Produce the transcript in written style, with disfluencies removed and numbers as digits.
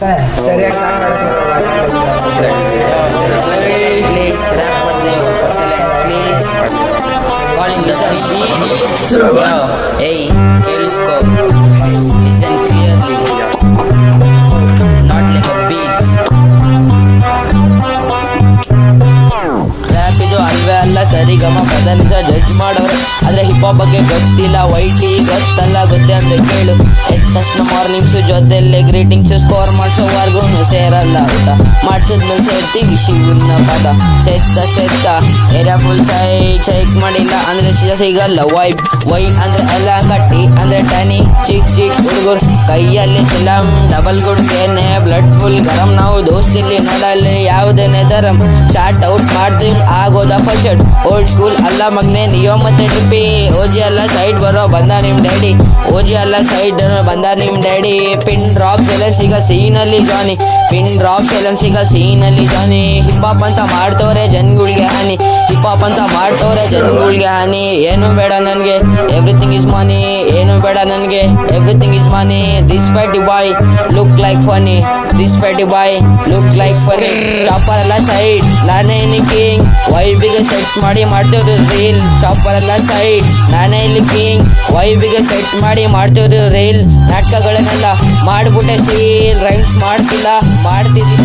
ಸರಿಯಾಗಿ calling the beach. Yo, hey, ಕೇಳಿಸ್ಕೋ, listen clearly, not like a beach. Rap ಇದು ಅಲ್ವೇ ಅಲ್ಲ ಸರಿಗಮ ಪದನಿಸ ಜಡ್ಜ್ ಮಾಡೋರು, ಆದ್ರೆ ಹಿಪ್ ಹಾಪ್ ಬಗ್ಗೆ ಗೊತ್ತಿಲ್ಲ. ವೈಟಿ ಗೊತ್ತಲ್ಲ, ಗೊತ್ತೇ ಅಂದ್ರೆ ಕೇಳು. ಎದ್ದ ತಕ್ಷಣ ಮಾರ್ನಿಂಗ್ಸು ಜೊತೆಲ್ಲೇ ಗ್ರೀಟಿಂಗ್ಸು, ಸ್ಕೋರ್ ಮಾಡಿಸೋವರೆಗೂ ಸೇರಲ್ಲ ಊಟ, ಮಾಡಿಸಿದ್ಮೇಲೆ ಸೇರ್ತೀವಿ ಶಿವನ ಪದ. ಸೆತ್ತ ಏರಿಯಾ ಫುಲ್ ಸೈಕ್ ಮಾಡಿಲ್ಲ ಅಂದ್ರೆ ಸಿಗಲ್ಲ ವೈಬ್. ವೈ ಅಂದ್ರೆ ಎಲ್ಲ ಗಟ್ಟಿ ಅಂದ್ರೆ ಟನಿ, ಚಿಕ್ ಹುಡುಗರು ಕೈಯಲ್ಲಿ ಚಿಲಂ, ಡಬಲ್ ಗುಡ್ಗೆನೆ ಬ್ಲಡ್ ಫುಲ್ ಗರಂ. ನಾವು ದೋಸ್ತಿಲ್ಲಿ ನೋಡಲ್ಲಿ ಯಾವುದೇನೆ ಧರಂ, ಶಾರ್ಟ್ ಔಟ್ ಮಾಡ್ತೀವಿ ಆಗೋದ ಫಸ್ಟ್. ಓಲ್ಡ್ ಸ್ಕೂಲ್ ಅಲ್ಲ ಮಗ್ನೆ ನಿಯೋ ಮತ್ತೆ ಟ್ರಿಪ್ಪಿ, ಓಜಿ ಅಲ್ಲ ಸೈಡ್ ಬರೋ ಬಂದ ನಿಮ್ ಡ್ಯಾಡಿ, ಓಜಿ ಅಲ್ಲ ಸೈಡ್ ಬಂದ ನಿಮ್ ಡ್ಯಾಡಿ. ಪಿನ್ ಡ್ರಾಪ್ ಸಿಗ ಸೀನಲ್ಲಿ ಜಾನಿ, ಪಿನ್ ಡ್ರಾಪ್ ಸಿಗ ಸೀನಲ್ಲಿ ಜಾನಿ. ಹಿಪ್ ಹಾಪ್ ಅಂತ ಮಾಡ್ತವ್ರೆ ಜನಗಳಿಗೆ ಹಾನಿ, ಹಿಪ್ ಹಾಪ್ ಅಂತ ಮಾಡ್ತವ್ರೆ ಜನಗಳಿಗೆ ಹಾನಿ. ಏನು ಬೇಡ ನನಗೆ ಎವ್ರಿಥಿಂಗ್ ಇಸ್ ಮನಿ, ಏನು ಬೇಡ ನನಗೆ everything is money. This fatty boy look like funny, this fatty boy look like funny. Chopper ಎಲ್ಲ ಸೈಡ್ ನಾನೇ ಇಲ್ಲಿ ಕಿಂಗ್, ವೈಬಿಗೆ ಸೆಟ್ ಮಾಡಿ ಮಾಡ್ತೇವ್ರಿ ರೀಲ್. ಚಾಪರ್ ಎಲ್ಲ ಸೈಡ್ ನಾನೇ ಇಲ್ಲಿ ಕಿಂಗ್, ವೈಬಿಗೆ ಸೆಟ್ ಮಾಡಿ ಮಾಡ್ತೇವ್ರಿ ರೀಲ್. ನಾಟಕಗಳನ್ನೆಲ್ಲ ಮಾಡ್ಬಿಟ್ಟೆ ಸೀಲ್, ರೈಮ್ಸ್ ಮಾಡ್ತಿಲ್ಲ ಮಾಡ್ತಿದ್ದೀನಿ.